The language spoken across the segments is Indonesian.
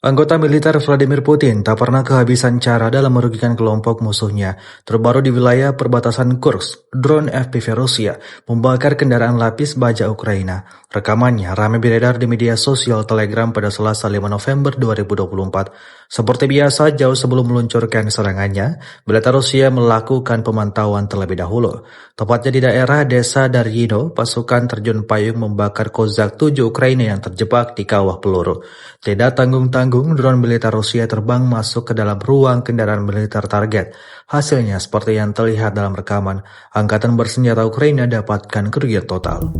Anggota militer Vladimir Putin tak pernah kehabisan cara dalam merugikan kelompok musuhnya. Terbaru di wilayah perbatasan Kursk, drone FPV Rusia membakar kendaraan lapis baja Ukraina. Rekamannya ramai beredar di media sosial Telegram pada Selasa 5 November 2024. Seperti biasa, jauh sebelum meluncurkan serangannya, militer Rusia melakukan pemantauan terlebih dahulu. Tepatnya di daerah desa Daryino, pasukan terjun payung membakar Kozak 7 Ukraina yang terjebak di kawah peluru. Tidak tanggung-tanggung, drone militer Rusia terbang masuk ke dalam ruang kendaraan militer target. Hasilnya seperti yang terlihat dalam rekaman, angkatan bersenjata Ukraina dapatkan kerugian total.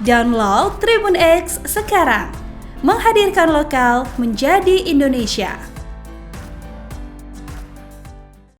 Download Tribun X sekarang, menghadirkan lokal menjadi Indonesia.